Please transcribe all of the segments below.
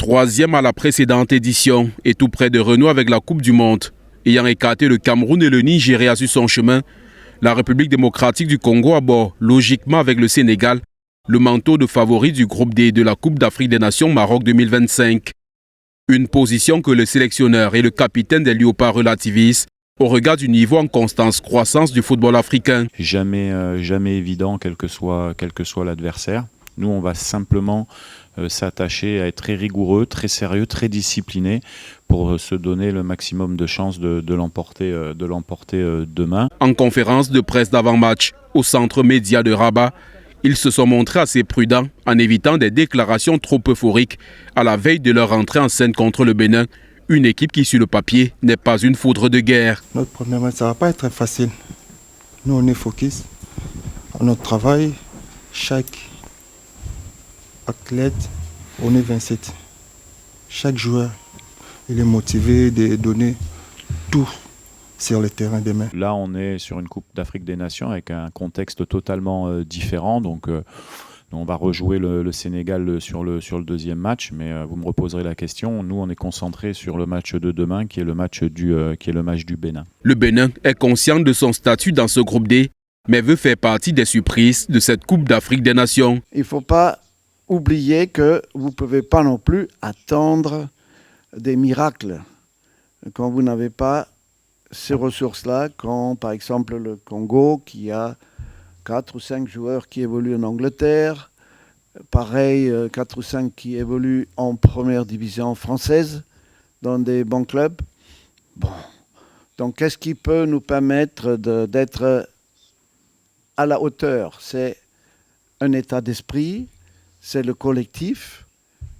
Troisième à la précédente édition et tout près de renouer avec la Coupe du Monde. Ayant écarté le Cameroun et le Nigeria sur son chemin, la République démocratique du Congo aborde logiquement avec le Sénégal le manteau de favori du groupe D de la Coupe d'Afrique des Nations Maroc 2025. Une position que le sélectionneur et le capitaine des Léopards relativisent au regard du niveau en constante croissance du football africain. Jamais évident, quel que soit l'adversaire. Nous, on va simplement s'attacher à être très rigoureux, très sérieux, très discipliné pour se donner le maximum de chances de l'emporter demain. En conférence de presse d'avant-match au centre média de Rabat, ils se sont montrés assez prudents en évitant des déclarations trop euphoriques à la veille de leur entrée en scène contre le Bénin, une équipe qui sur le papier n'est pas une foudre de guerre. Notre premier match, ça ne va pas être très facile. Nous, on est focus à notre travail. Chaque athlète, on est 27. Chaque joueur, il est motivé de donner tout sur le terrain demain. Là, on est sur une Coupe d'Afrique des Nations avec un contexte totalement différent. Donc, on va rejouer le Sénégal sur le deuxième match. Mais vous me reposerez la question. Nous, on est concentrés sur le match de demain, qui est le match du Bénin. Le Bénin est conscient de son statut dans ce groupe D, mais veut faire partie des surprises de cette Coupe d'Afrique des Nations. Il ne faut pas oublier que vous ne pouvez pas non plus attendre des miracles quand vous n'avez pas ces ressources-là, quand par exemple le Congo qui a 4 ou 5 joueurs qui évoluent en Angleterre, pareil 4 ou 5 qui évoluent en première division française dans des bons clubs. Bon. Donc qu'est-ce qui peut nous permettre d'être à la hauteur? C'est un état d'esprit, c'est le collectif,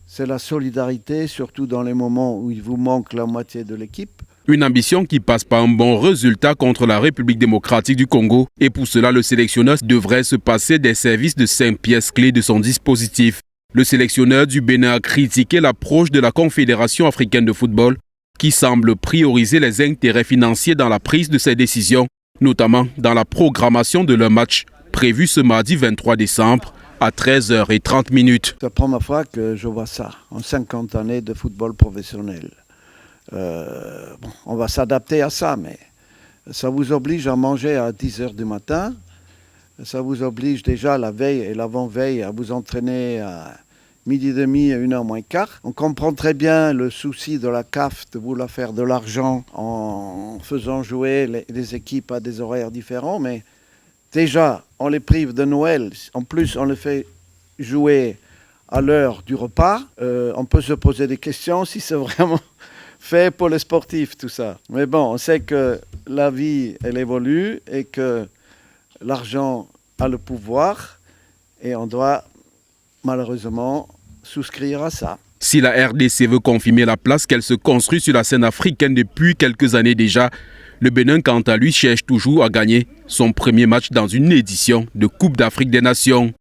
c'est la solidarité, surtout dans les moments où il vous manque la moitié de l'équipe. Une ambition qui passe par un bon résultat contre la République démocratique du Congo. Et pour cela, le sélectionneur devrait se passer des services de 5 pièces clés de son dispositif. Le sélectionneur du Bénin a critiqué l'approche de la Confédération africaine de football qui semble prioriser les intérêts financiers dans la prise de ses décisions, notamment dans la programmation de leur match prévu ce mardi 23 décembre à 13h30. C'est la première fois que je vois ça en 50 années de football professionnel. On va s'adapter à ça, mais ça vous oblige à manger à 10h du matin, ça vous oblige déjà la veille et l'avant-veille à vous entraîner à 12h30 à 1h moins quart. On comprend très bien le souci de la CAF de vouloir faire de l'argent en faisant jouer les équipes à des horaires différents, mais déjà on les prive de Noël, en plus on les fait jouer à l'heure du repas. On peut se poser des questions si c'est vraiment fait pour les sportifs, tout ça. Mais bon, on sait que la vie, elle évolue et que l'argent a le pouvoir et on doit malheureusement souscrire à ça. Si la RDC veut confirmer la place qu'elle se construit sur la scène africaine depuis quelques années déjà, le Bénin, quant à lui, cherche toujours à gagner son premier match dans une édition de Coupe d'Afrique des Nations.